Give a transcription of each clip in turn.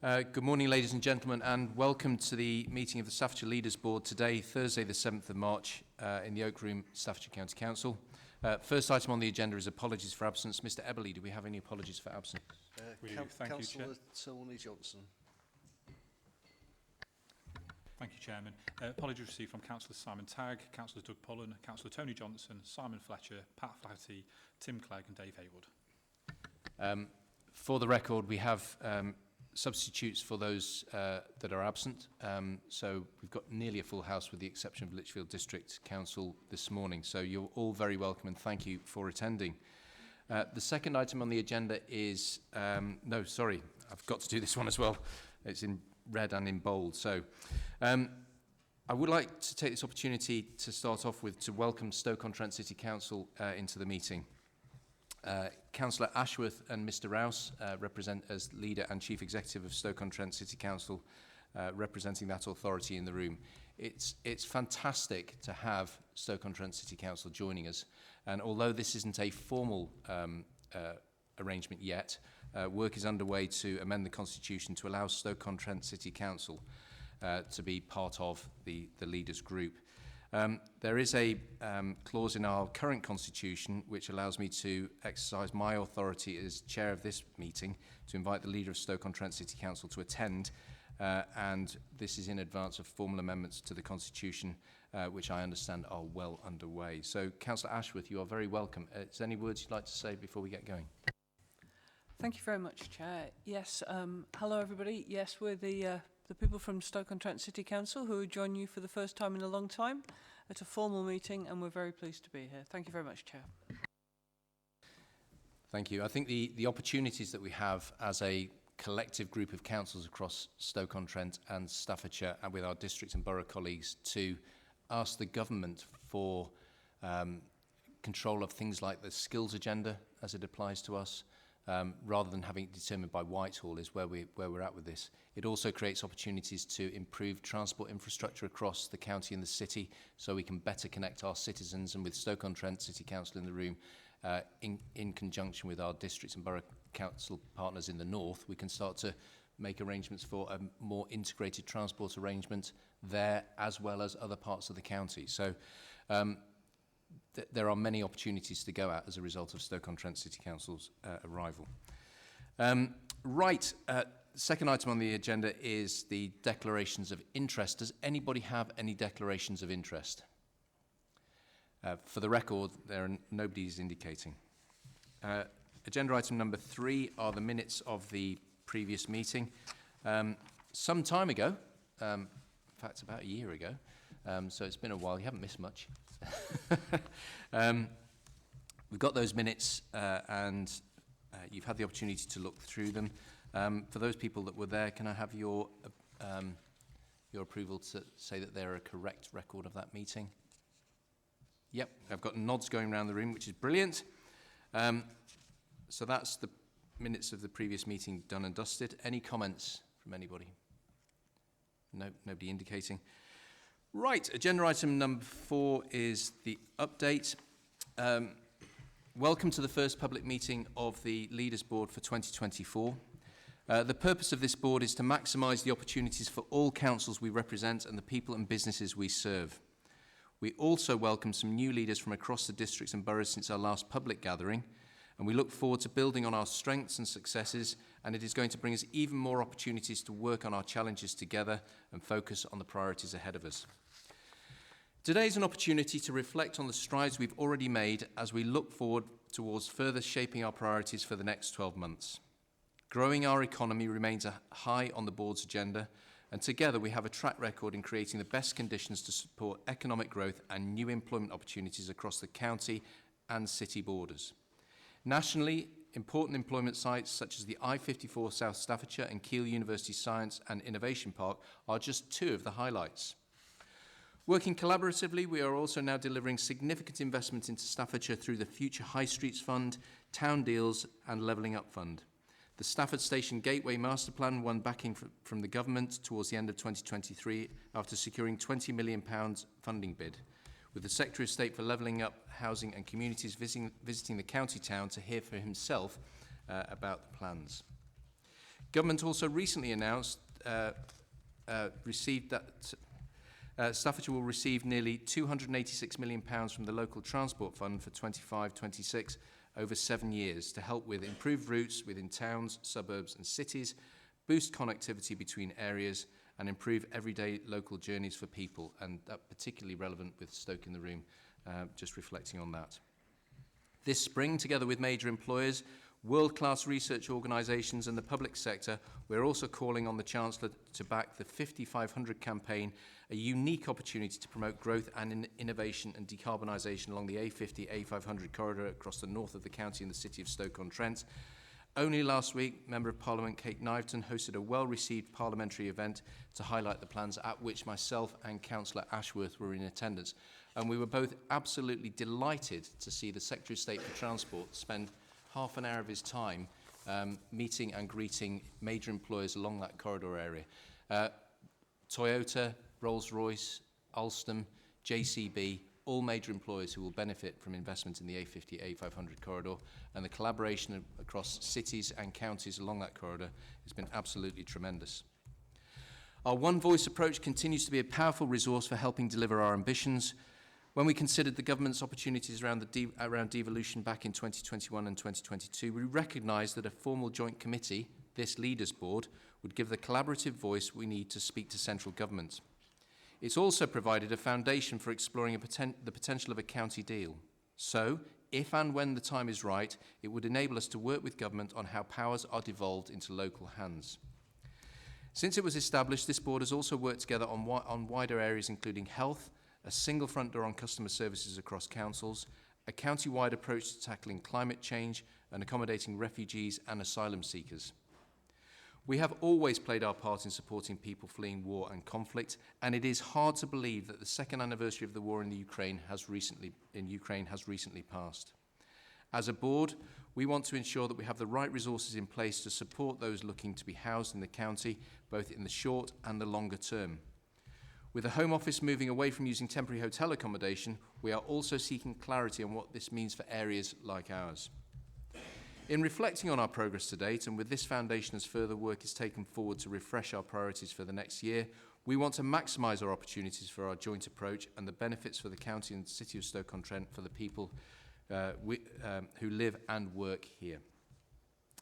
Good morning, ladies and gentlemen, and welcome to the meeting of the Staffordshire Leaders Board today, Thursday the 7th of March, in the Oak Room, Staffordshire County Council. First item on the agenda is apologies for absence. Mr. Eberle, do we have any apologies for absence? Thank you, Chair. Tony Johnson. Thank you, Chairman. Apologies received from Councillor Simon Tagg, Councillor Doug Pullen, Councillor Tony Johnson, Simon Fletcher, Pat Flaherty, Tim Clegg and Dave Haywood. For the record, we have substitutes for those that are absent. So we've got nearly a full house with the exception of Lichfield District Council this morning. So you're all very welcome and thank you for attending. The second item on the agenda is, no, sorry, I've got to do this one as well. It's in red and in bold. So I would like to take this opportunity to start off with to welcome Stoke-on-Trent City Council into the meeting. Councillor Ashworth and Mr Rouse represent as leader and chief executive of Stoke-on-Trent City Council, representing that authority in the room. It's fantastic to have Stoke-on-Trent City Council joining us, and although this isn't a formal arrangement yet, work is underway to amend the constitution to allow Stoke-on-Trent City Council to be part of the leaders group. There is a clause in our current constitution which allows me to exercise my authority as chair of this meeting to invite the leader of Stoke-on-Trent City Council to attend, and this is in advance of formal amendments to the constitution which I understand are well underway. So, Councillor Ashworth, you are very welcome. Is there any words you'd like to say before we get going? Thank you very much, Chair. Yes, hello everybody. Yes, we're the people from Stoke-on-Trent City Council who join you for the first time in a long time at a formal meeting, and we're very pleased to be here. Thank you very much, Chair. Thank you. I think the opportunities that we have as a collective group of councils across Stoke-on-Trent and Staffordshire and with our district and borough colleagues to ask the government for control of things like the skills agenda as it applies to us, rather than having it determined by Whitehall is where we're at with this. It also creates opportunities to improve transport infrastructure across the county and the city so we can better connect our citizens, and with Stoke-on-Trent City Council in the room, in conjunction with our districts and borough council partners in the north, we can start to make arrangements for a more integrated transport arrangement there as well as other parts of the county. So there are many opportunities to go at as a result of Stoke-on-Trent City Council's arrival. Second item on the agenda is the declarations of interest. Does anybody have any declarations of interest? For the record, nobody is indicating. Agenda item number 3 are the minutes of the previous meeting. Some time ago, in fact about a year ago, so it's been a while, you haven't missed much. We've got those minutes and you've had the opportunity to look through them. For those people that were there, can I have your approval to say that they're a correct record of that meeting? Yep, I've got nods going around the room, which is brilliant. So that's the minutes of the previous meeting done and dusted. Any comments from anybody? No, nobody indicating. Right, agenda item number 4 is the update. Welcome to the first public meeting of the Leaders Board for 2024. The purpose of this board is to maximise the opportunities for all councils we represent and the people and businesses we serve. We also welcome some new leaders from across the districts and boroughs since our last public gathering, and we look forward to building on our strengths and successes, and it is going to bring us even more opportunities to work on our challenges together and focus on the priorities ahead of us. Today is an opportunity to reflect on the strides we've already made as we look forward towards further shaping our priorities for the next 12 months. Growing our economy remains high on the board's agenda, and together we have a track record in creating the best conditions to support economic growth and new employment opportunities across the county and city borders. Nationally, important employment sites such as the I-54 South Staffordshire and Keele University Science and Innovation Park are just 2 of the highlights. Working collaboratively, we are also now delivering significant investment into Staffordshire through the Future High Streets Fund, Town Deals and Levelling Up Fund. The Stafford Station Gateway Master Plan won backing from the government towards the end of 2023 after securing £20 million funding bid, with the Secretary of State for Levelling Up Housing and Communities visiting the county town to hear for himself about the plans. Government also recently announced Staffordshire will receive nearly £286 million from the Local Transport Fund for 25-26 over 7 years to help with improved routes within towns, suburbs and cities, boost connectivity between areas and improve everyday local journeys for people, and that particularly relevant with Stoke in the room, just reflecting on that. This spring, together with major employers, world-class research organisations and the public sector, we're also calling on the Chancellor to back the 5500 campaign, a unique opportunity to promote growth and innovation and decarbonisation along the A50-A500 corridor across the north of the county and the city of Stoke-on-Trent. Only last week, Member of Parliament Kate Kniveton hosted a well-received parliamentary event to highlight the plans, at which myself and Councillor Ashworth were in attendance. And we were both absolutely delighted to see the Secretary of State for Transport spend half an hour of his time meeting and greeting major employers along that corridor area. Toyota, Rolls-Royce, Alstom, JCB, all major employers who will benefit from investment in the A50-A500 corridor, and the collaboration across cities and counties along that corridor has been absolutely tremendous. Our One Voice approach continues to be a powerful resource for helping deliver our ambitions. When we considered the government's opportunities around devolution back in 2021 and 2022, we recognised that a formal joint committee, this Leaders Board, would give the collaborative voice we need to speak to central government. It's also provided a foundation for exploring the potential of a county deal. So, if and when the time is right, it would enable us to work with government on how powers are devolved into local hands. Since it was established, this board has also worked together on wider areas including health, a single front door on customer services across councils, a county-wide approach to tackling climate change and accommodating refugees and asylum seekers. We have always played our part in supporting people fleeing war and conflict, and it is hard to believe that the second anniversary of the war in Ukraine has recently passed. As a board, we want to ensure that we have the right resources in place to support those looking to be housed in the county, both in the short and the longer term. With the Home Office moving away from using temporary hotel accommodation, we are also seeking clarity on what this means for areas like ours. In reflecting on our progress to date, and with this foundation as further work is taken forward to refresh our priorities for the next year, we want to maximise our opportunities for our joint approach and the benefits for the county and city of Stoke-on-Trent for the people who live and work here.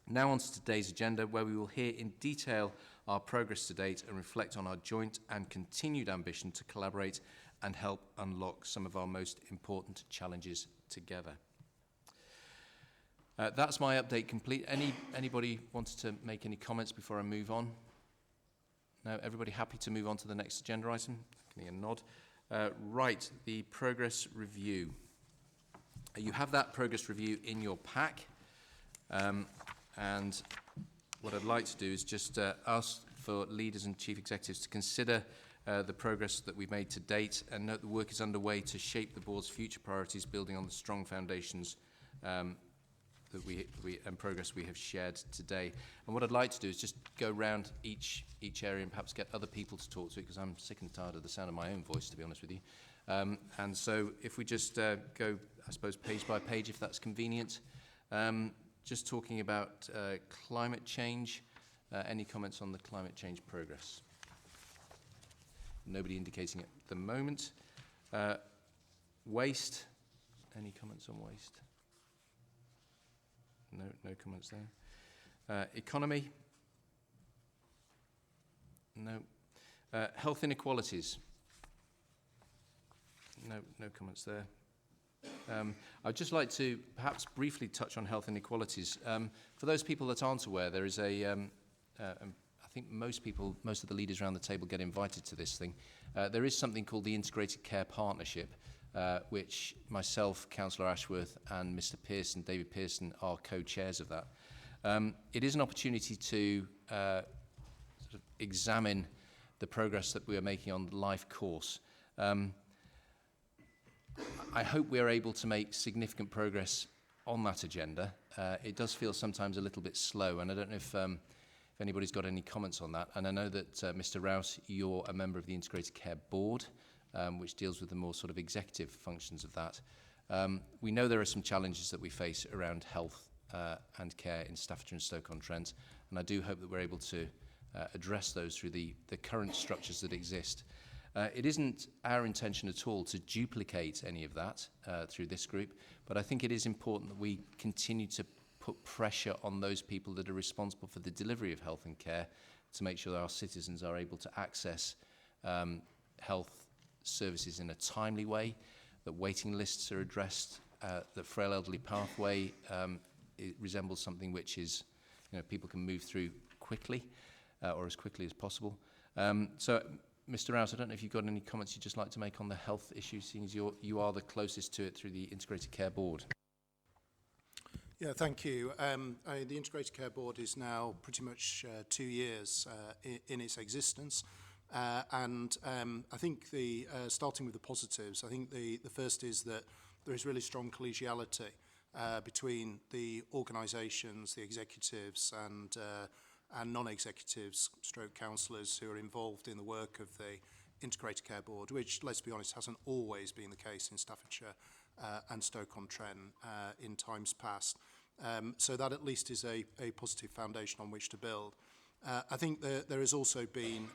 Now on to today's agenda, where we will hear in detail our progress to date and reflect on our joint and continued ambition to collaborate and help unlock some of our most important challenges together. That's my update complete. Anybody wanted to make any comments before I move on? No, everybody happy to move on to the next agenda item? Can I get a nod? Right, the progress review. You have that progress review in your pack. And what I'd like to do is just ask for leaders and chief executives to consider the progress that we've made to date, and note the work is underway to shape the board's future priorities, building on the strong foundations and progress we have shared today. And what I'd like to do is just go around each area and perhaps get other people to talk to it, because I'm sick and tired of the sound of my own voice, to be honest with you. And so if we just go, I suppose, page by page, if that's convenient. Just talking about climate change. Any comments on the climate change progress? Nobody indicating at the moment. Waste. Any comments on waste? No comments there. Economy? No. Health inequalities? No comments there. I'd just like to perhaps briefly touch on health inequalities. For those people that aren't aware, there is I think most of the leaders around the table get invited to this thing. There is something called the Integrated Care Partnership, which myself, Councillor Ashworth and Mr. Pearson, David Pearson, are co-chairs of that. It is an opportunity to sort of examine the progress that we are making on life course. I hope we are able to make significant progress on that agenda. It does feel sometimes a little bit slow, and I don't know if anybody's got any comments on that. And I know that, Mr. Rouse, you're a member of the Integrated Care Board, which deals with the more sort of executive functions of that. We know there are some challenges that we face around health and care in Staffordshire and Stoke-on-Trent, and I do hope that we're able to address those through the current structures that exist. It isn't our intention at all to duplicate any of that through this group, but I think it is important that we continue to put pressure on those people that are responsible for the delivery of health and care to make sure that our citizens are able to access health services in a timely way, that waiting lists are addressed, that frail elderly pathway it resembles something which is, people can move through quickly or as quickly as possible. So, Mr. Rouse, I don't know if you've got any comments you'd just like to make on the health issue, seeing as you are the closest to it through the Integrated Care Board. Yeah, thank you. The Integrated Care Board is now pretty much 2 years in its existence. And I think starting with the positives, I think the first is that there is really strong collegiality between the organisations, the executives and non-executives, stroke counsellors who are involved in the work of the Integrated Care Board, which, let's be honest, hasn't always been the case in Staffordshire and Stoke-on-Trent in times past. So that at least is a positive foundation on which to build. I think there has also been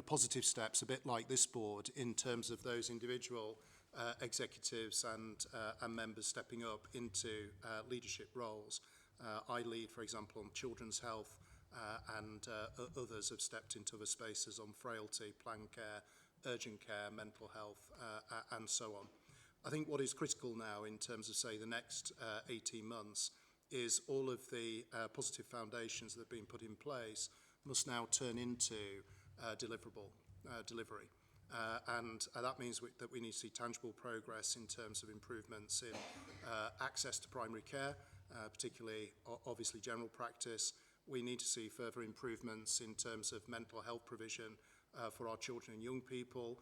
positive steps, a bit like this board, in terms of those individual executives and members stepping up into leadership roles. I lead, for example, on children's health, and others have stepped into other spaces on frailty, planned care, urgent care, mental health, and so on. I think what is critical now in terms of, say, the next 18 months is all of the positive foundations that have been put in place must now turn into delivery. And that means that we need to see tangible progress in terms of improvements in access to primary care, particularly, obviously, general practice. We need to see further improvements in terms of mental health provision for our children and young people,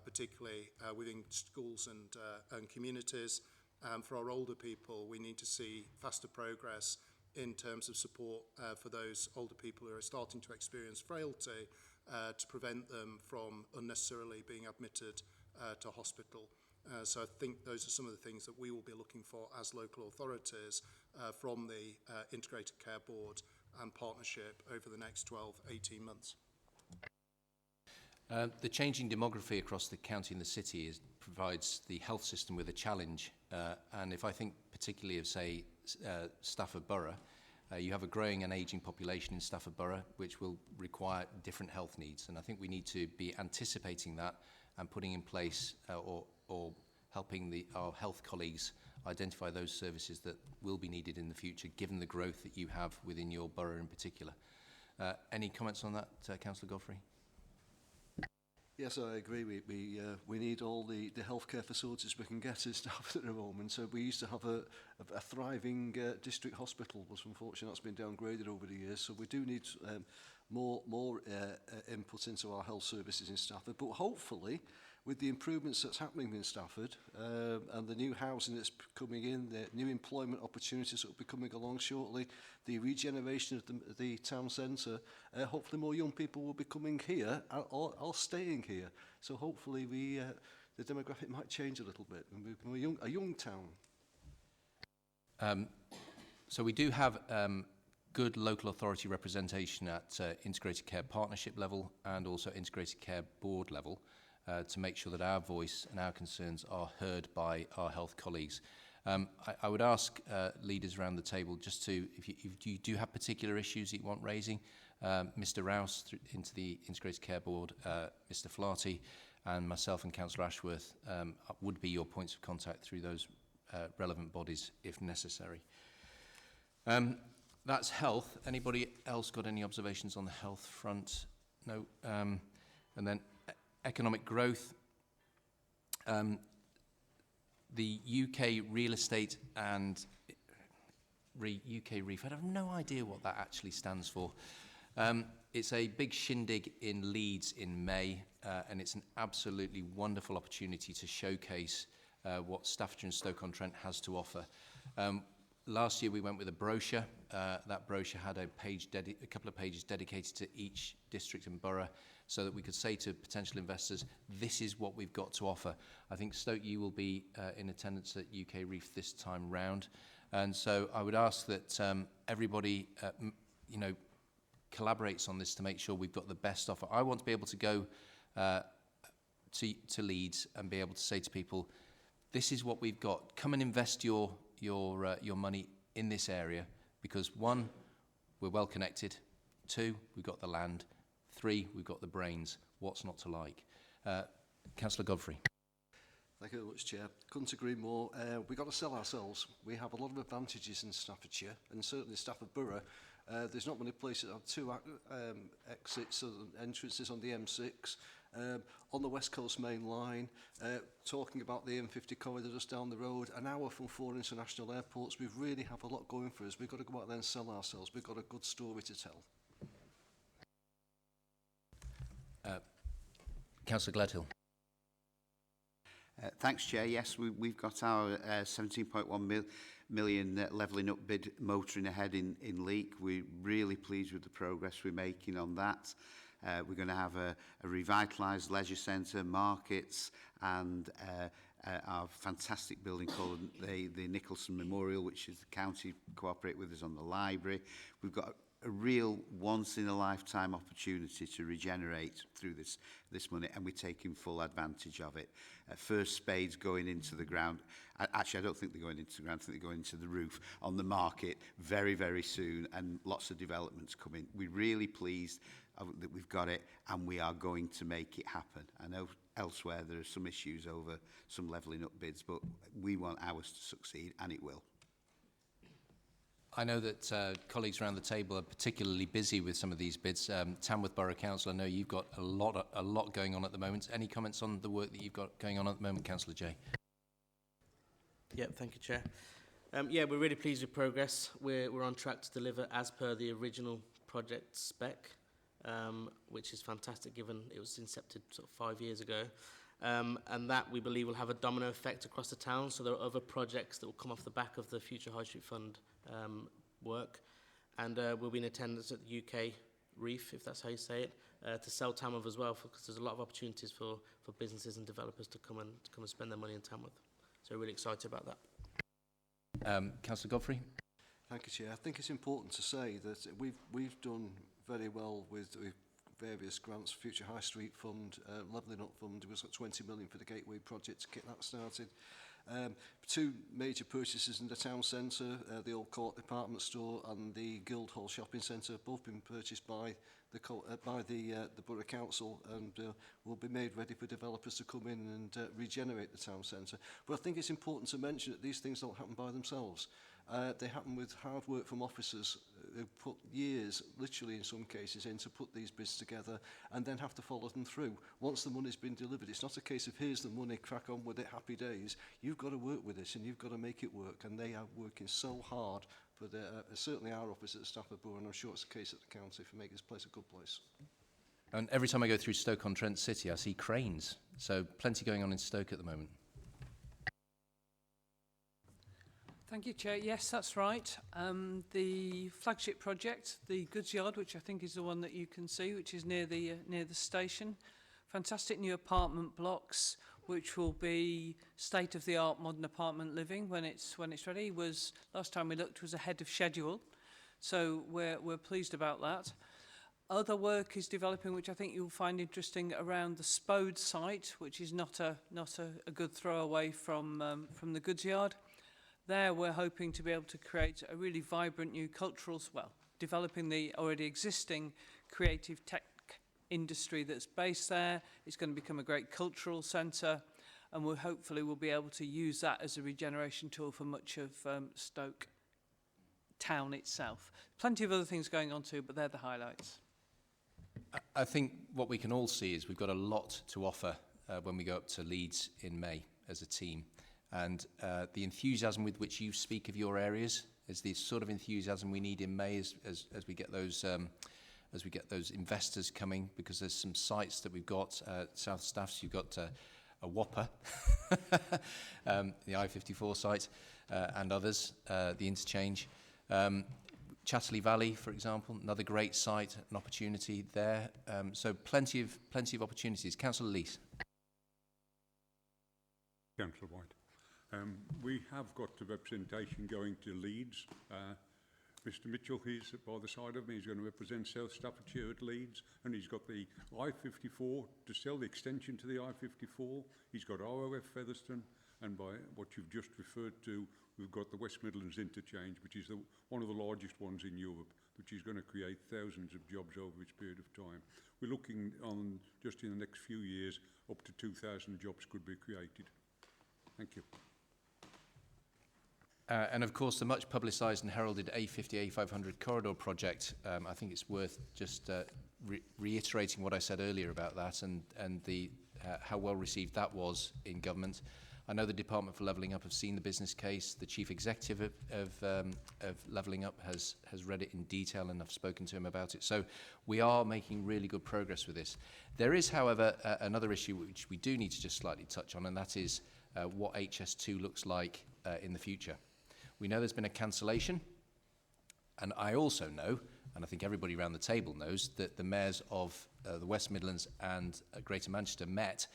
particularly within schools and communities. For our older people, we need to see faster progress in terms of support for those older people who are starting to experience frailty to prevent them from unnecessarily being admitted to hospital. So I think those are some of the things that we will be looking for as local authorities from the Integrated Care Board and partnership over the next 12-18 months. The changing demography across the county and the city provides the health system with a challenge. And if I think particularly of, say, Stafford Borough, you have a growing and ageing population in Stafford Borough, which will require different health needs. And I think we need to be anticipating that and putting in place or helping our health colleagues identify those services that will be needed in the future, given the growth that you have within your borough in particular. Any comments on that, Councillor Godfrey? Yes, I agree. We need all the healthcare facilities we can get in Stafford at the moment. So we used to have a thriving district hospital, but unfortunately that's been downgraded over the years. So we do need more input into our health services in Stafford. But hopefully, with the improvements that's happening in Stafford and the new housing that's coming in, the new employment opportunities that will be coming along shortly, the regeneration of the town centre, hopefully more young people will be coming here or staying here. So hopefully the demographic might change a little bit and we become a young town. So we do have good local authority representation at Integrated Care Partnership level and also Integrated Care Board level. To make sure that our voice and our concerns are heard by our health colleagues. I would ask leaders around the table just to, if you do have particular issues that you want raising, Mr. Rouse into the Integrated Care Board, Mr. Flaherty, and myself and Councillor Ashworth would be your points of contact through those relevant bodies if necessary. That's health. Anybody else got any observations on the health front? No. And then economic growth. The UK real estate and UK REEF, I have no idea what that actually stands for. It's a big shindig in Leeds in May, and it's an absolutely wonderful opportunity to showcase what Staffordshire and Stoke-on-Trent has to offer. Last year we went with a brochure. That brochure had a couple of pages dedicated to each district and borough, so that we could say to potential investors, this is what we've got to offer. I think Stoke, you will be in attendance at UK REEF this time round. And so I would ask that everybody you know, collaborates on this to make sure we've got the best offer. I want to be able to go to Leeds and be able to say to people, this is what we've got. Come and invest your money in this area because 1, we're well connected. 2, we've got the land. 3, we've got the brains. What's not to like? Councillor Godfrey. Thank you very much, Chair. Couldn't agree more. We've got to sell ourselves. We have a lot of advantages in Staffordshire, and certainly Stafford Borough. There's not many places that have 2 exits and entrances on the M6. On the West Coast Main Line, talking about the M50 corridor just down the road, an hour from 4 international airports. We really have a lot going for us. We've got to go out there and sell ourselves. We've got a good story to tell. Councillor Gledhill. Thanks, Chair. Yes, we've got our 17.1 million levelling up bid motoring ahead in Leek. We're really pleased with the progress we're making on that. We're going to have a revitalised leisure centre, markets, and our fantastic building called the Nicholson Memorial, which is the county cooperate with us on the library. We've got a real once-in-a-lifetime opportunity to regenerate through this money, and we're taking full advantage of it. First spades going into the ground. Actually, I don't think they're going into the ground. I think they're going into the roof on the market very, very soon, and lots of developments coming. We're really pleased that we've got it, and we are going to make it happen. I know elsewhere there are some issues over some levelling up bids, but we want ours to succeed, and it will. I know that colleagues around the table are particularly busy with some of these bids. Tamworth Borough Council, I know you've got a lot going on at the moment. Any comments on the work that you've got going on at the moment, Councillor Jay? Yeah, thank you, Chair. Yeah, we're really pleased with progress. We're on track to deliver as per the original project spec, which is fantastic given it was incepted sort of 5 years ago. And that, we believe, will have a domino effect across the town. So there are other projects that will come off the back of the Future High Street Fund work. And we'll be in attendance at the UK Reef, if that's how you say it, to sell Tamworth as well, because there's a lot of opportunities for businesses and developers to come and spend their money in Tamworth. So we're really excited about that. Councillor Godfrey? Thank you, Chair. I think it's important to say that we've done very well with various grants. Future High Street Fund, Levelling Up Fund, we've got 20 million for the Gateway project to get that started. 2 major purchases in the town centre, the Old Court department store and the Guildhall shopping centre, both been purchased by the Borough Council, and will be made ready for developers to come in and regenerate the town centre. But I think it's important to mention that these things don't happen by themselves. They happen with hard work from officers who put years, literally in some cases, in to put these bids together and then have to follow them through. Once the money's been delivered, it's not a case of here's the money, crack on with it, happy days. You've got to work with this and you've got to make it work, and they are working so hard for certainly our office at Stafford Borough, and I'm sure it's the case at the county, for making this place a good place. And every time I go through Stoke-on-Trent City, I see cranes. So plenty going on in Stoke at the moment. Thank you, Chair. Yes, that's right. The flagship project, the goods yard, which I think is the one that you can see, which is near the station. Fantastic new apartment blocks, which will be state-of-the-art modern apartment living when it's ready. Last time we looked was ahead of schedule, so we're pleased about that. Other work is developing, which I think you'll find interesting, around the Spode site, which is not a good throwaway from the goods yard. There we're hoping to be able to create a really vibrant new cultural, developing the already existing creative tech industry that's based there. It's going to become a great cultural centre, and hopefully we'll be able to use that as a regeneration tool for much of Stoke town itself. Plenty of other things going on too, but they're the highlights. I think what we can all see is we've got a lot to offer when we go up to Leeds in May as a team. And the enthusiasm with which you speak of your areas is the sort of enthusiasm we need in May as we get those investors coming, because there's some sites that we've got. South Staffs, you've got a whopper, the I-54 site, and others, the interchange. Chatterley Valley, for example, another great site, an opportunity there. So plenty of opportunities. Councillor Lees. Councillor White. We have got the representation going to Leeds. Mr Mitchell, he's by the side of me. He's going to represent South Staffordshire at Leeds, and he's got the I-54 to sell the extension to the I-54. He's got ROF Featherstone, and by what you've just referred to, we've got the West Midlands interchange, which is one of the largest ones in Europe, which is going to create thousands of jobs over its period of time. We're looking on, just in the next few years, up to 2,000 jobs could be created. Thank you. And of course, the much publicised and heralded A50, A500 corridor project, I think it's worth just reiterating what I said earlier about that and the, how well received that was in government. I know the Department for Levelling Up have seen the business case. The Chief Executive of Levelling Up has read it in detail, and I've spoken to him about it. So we are making really good progress with this. There is, however, another issue which we do need to just slightly touch on, and that is what HS2 looks like in the future. We know there's been a cancellation, and I also know, and I think everybody around the table knows, that the mayors of the West Midlands and Greater Manchester met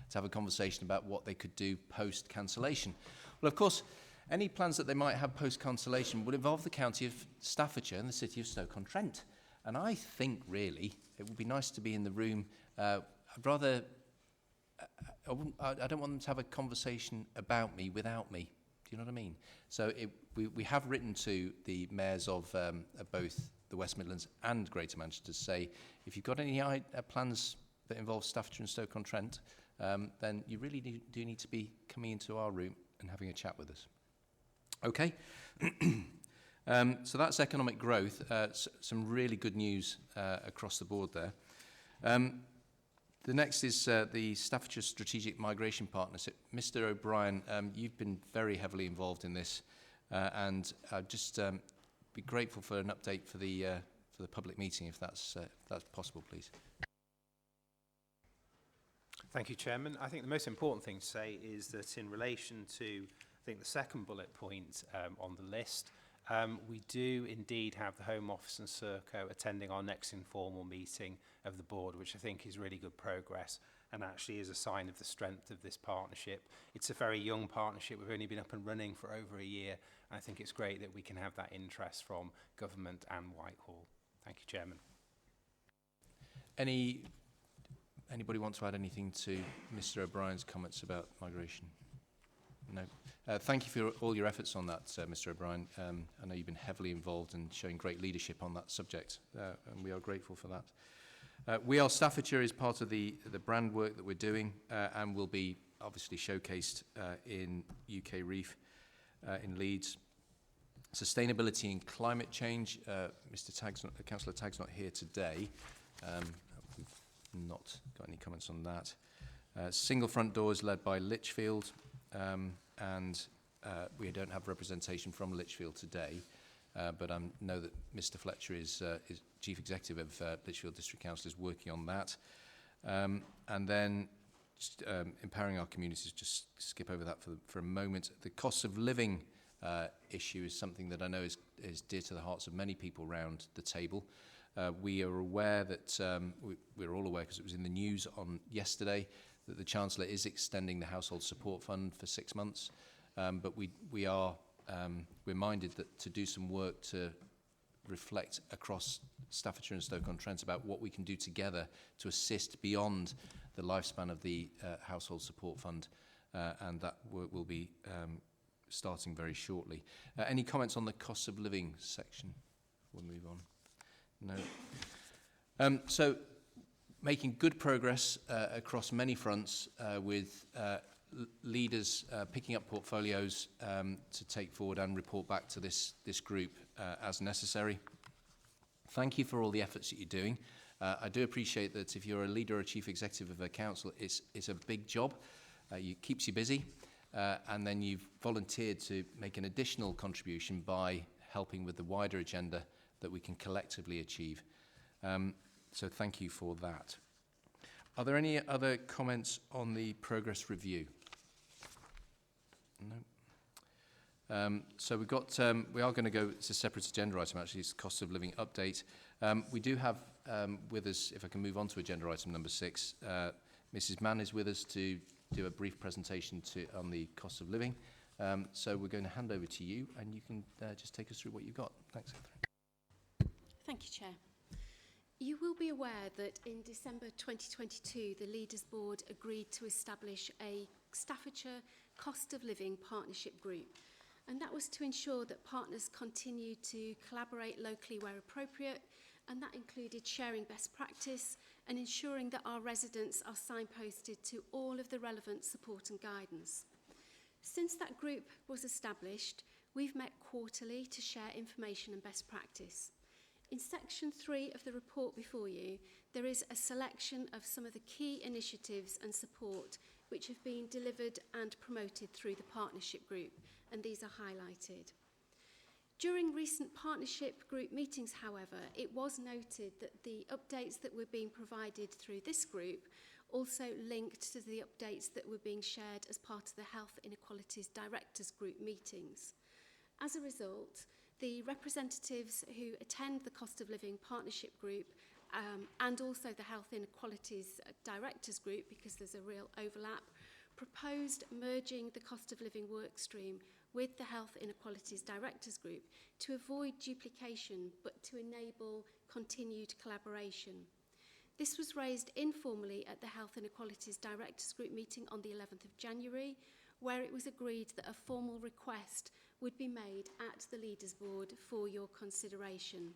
to have a conversation about what they could do post-cancellation. Well, of course, any plans that they might have post-cancellation would involve the county of Staffordshire and the city of Stoke-on-Trent. And I think, really, it would be nice to be in the room. I'd rather, I don't want them to have a conversation about me without me. Do you know what I mean? So we have written to the mayors of both the West Midlands and Greater Manchester to say, if you've got any plans that involve Staffordshire and Stoke-on-Trent, then you really do need to be coming into our room and having a chat with us. Okay? So that's economic growth. Some really good news across the board there. The next is the Staffordshire Strategic Migration Partnership. Mr. O'Brien, you've been very heavily involved in this, and I'd just be grateful for an update for the public meeting, if that's possible, please. Thank you, Chairman. I think the most important thing to say is that in relation to, I think, the second bullet point on the list, we do indeed have the Home Office and Serco attending our next informal meeting of the board, which I think is really good progress and actually is a sign of the strength of this partnership. It's a very young partnership. We've only been up and running for over a year. And I think it's great that we can have that interest from government and Whitehall. Thank you, Chairman. Anybody want to add anything to Mr. O'Brien's comments about migration? No. Thank you for all your efforts on that, Mr. O'Brien. I know you've been heavily involved and showing great leadership on that subject, and we are grateful for that. We Are Staffordshire is part of the brand work that we're doing and will be obviously showcased in UK Reef in Leeds. Sustainability and climate change. Councillor Tagg's not here today. We've not got any comments on that. Single front doors led by Lichfield, and we don't have representation from Lichfield today, but I know that Mr. Fletcher is Chief Executive of Lichfield District Council, is working on that. And then just, empowering our communities, just skip over that for a moment. The cost of living issue is something that I know is dear to the hearts of many people around the table. We are aware that, we're all aware because it was in the news on yesterday, that the Chancellor is extending the Household Support Fund for 6 months, but we're minded that to do some work to reflect across Staffordshire and Stoke-on-Trent about what we can do together to assist beyond the lifespan of the Household Support Fund, and that work will be starting very shortly. Any comments on the cost of living section? We'll move on. No. So, making good progress across many fronts with leaders picking up portfolios to take forward and report back to this group as necessary. Thank you for all the efforts that you're doing. I do appreciate that if you're a leader or a chief executive of a council, it's a big job. It keeps you busy, and then you've volunteered to make an additional contribution by helping with the wider agenda that we can collectively achieve. So thank you for that. Are there any other comments on the progress review? No. So we've got, we are going to go, it's a separate agenda item actually, it's the cost of living update. We do have with us, if I can move on to agenda item number 6, Mrs. Mann is with us to do a brief presentation on the cost of living. So we're going to hand over to you and you can just take us through what you've got. Thanks, Catherine. Thank you, Chair. You will be aware that in December 2022, the Leaders Board agreed to establish a Staffordshire cost of living partnership group. And that was to ensure that partners continue to collaborate locally where appropriate, and that included sharing best practice and ensuring that our residents are signposted to all of the relevant support and guidance. Since that group was established, we've met quarterly to share information and best practice. In section 3 of the report before you, there is a selection of some of the key initiatives and support which have been delivered and promoted through the partnership group, and these are highlighted. During recent partnership group meetings, however, it was noted that the updates that were being provided through this group also linked to the updates that were being shared as part of the Health Inequalities Directors Group meetings. As a result, the representatives who attend the Cost of Living Partnership Group and also the Health Inequalities Directors Group, because there's a real overlap, proposed merging the Cost of Living workstream with the Health Inequalities Directors Group to avoid duplication but to enable continued collaboration. This was raised informally at the Health Inequalities Directors Group meeting on the 11th of January, where it was agreed that a formal request would be made at the Leaders Board for your consideration.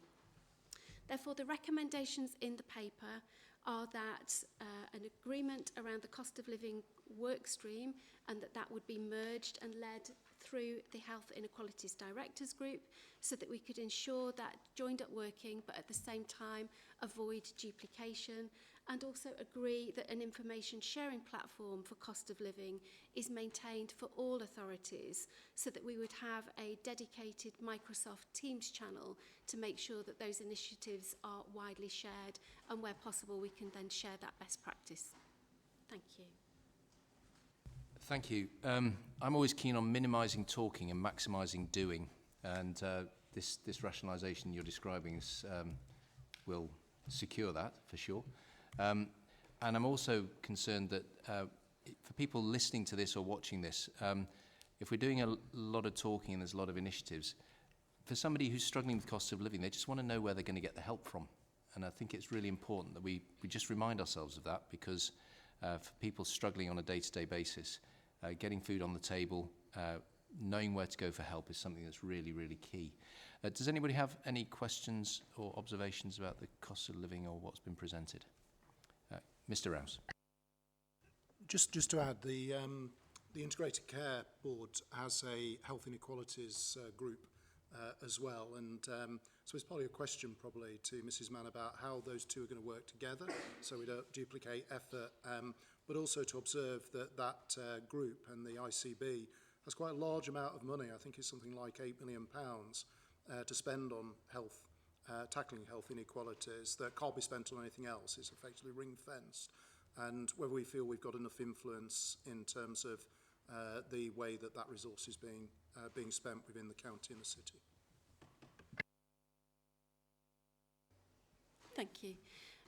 Therefore, the recommendations in the paper are that an agreement around the cost of living work stream and that would be merged and led through the Health Inequalities Directors Group so that we could ensure that joined up working but at the same time avoid duplication, and also agree that an information sharing platform for cost of living is maintained for all authorities so that we would have a dedicated Microsoft Teams channel to make sure that those initiatives are widely shared, and where possible we can then share that best practice. Thank you. Thank you. I'm always keen on minimising talking and maximising doing, and this rationalisation you're describing is, will secure that for sure. And I'm also concerned that for people listening to this or watching this, if we're doing a lot of talking and there's a lot of initiatives, for somebody who's struggling with cost of living, they just want to know where they're going to get the help from. And I think it's really important that we just remind ourselves of that, because for people struggling on a day-to-day basis, getting food on the table, knowing where to go for help is something that's really, really key. Does anybody have any questions or observations about the cost of living or what's been presented? Mr. Rouse. Just to add, the Integrated Care Board has a health inequalities group as well, and so it's probably a question probably to Mrs. Mann about how those two are going to work together so we don't duplicate effort, but also to observe that that group and the ICB has quite a large amount of money. I think it's something like £8 million to spend on health, tackling health inequalities that can't be spent on anything else. It's effectively ring-fenced, and whether we feel we've got enough influence in terms of the way that that resource is being spent within the county and the city. Thank you.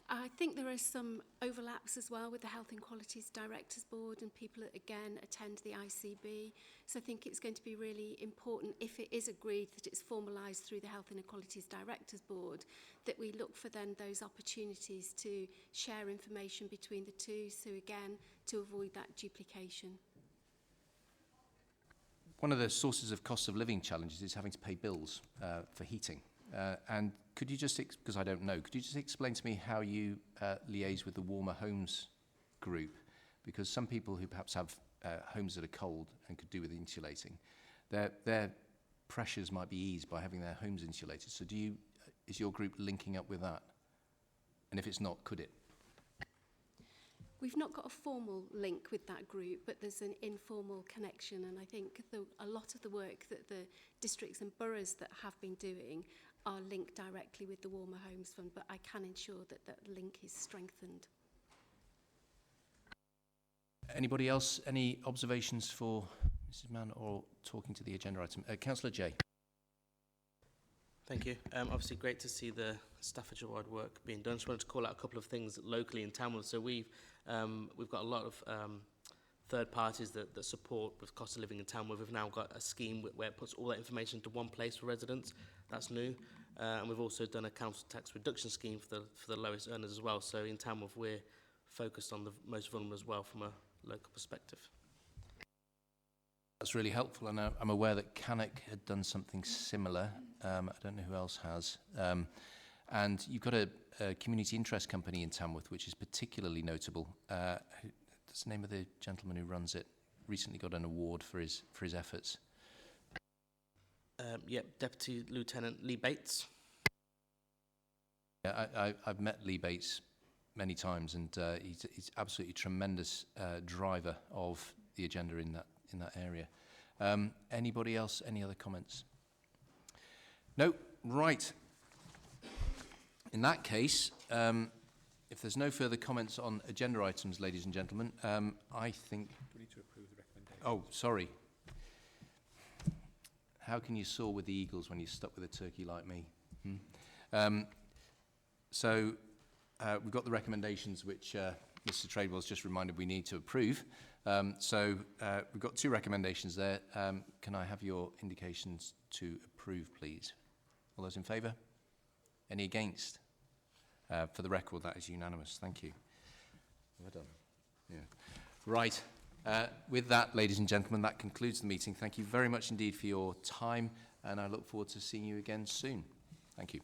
I think there are some overlaps as well with the Health Inequalities Directors Board and people that, again, attend the ICB. So I think it's going to be really important, if it is agreed that it's formalised through the Health Inequalities Directors Board, that we look for then those opportunities to share information between the two, so again, to avoid that duplication. One of the sources of cost of living challenges is having to pay bills for heating. And could you just, because I don't know, could you just explain to me how you liaise with the Warmer Homes group? Because some people who perhaps have homes that are cold and could do with insulating, their pressures might be eased by having their homes insulated. So is your group linking up with that? And if it's not, could it? We've not got a formal link with that group, but there's an informal connection, and I think a lot of the work that the districts and boroughs that have been doing are linked directly with the Warmer Homes Fund, but I can ensure that that link is strengthened. Anybody else? Any observations for Mrs. Mann or talking to the agenda item? Councillor Jay. Thank you. Obviously great to see the Staffordshire-wide work being done. Just wanted to call out a couple of things locally in Tamworth. So we've got a lot of third parties that support with cost of living in Tamworth. We've now got a scheme where it puts all that information into one place for residents. That's new. And we've also done a council tax reduction scheme for the lowest earners as well. So in Tamworth, we're focused on the most vulnerable as well from a local perspective. That's really helpful, and I'm aware that Cannock had done something similar. I don't know who else has. And you've got a community interest company in Tamworth, which is particularly notable. What's the name of the gentleman who runs it? Recently got an award for his efforts. Deputy Lieutenant Lee Bates. Yeah, I've met Lee Bates many times, and he's absolutely tremendous driver of the agenda in that area. Anybody else? Any other comments? No. Right. In that case, if there's no further comments on agenda items, ladies and gentlemen, I think. We need to approve the recommendation. Oh, sorry. How can you soar with the eagles when you're stuck with a turkey like me? So we've got the recommendations which Mr. Tradewell's just reminded we need to approve. So we've got two recommendations there. Can I have your indications to approve, please? All those in favour? Any against? For the record, that is unanimous. Thank you. Well done. Yeah. Right. With that, ladies and gentlemen, that concludes the meeting. Thank you very much indeed for your time, and I look forward to seeing you again soon. Thank you.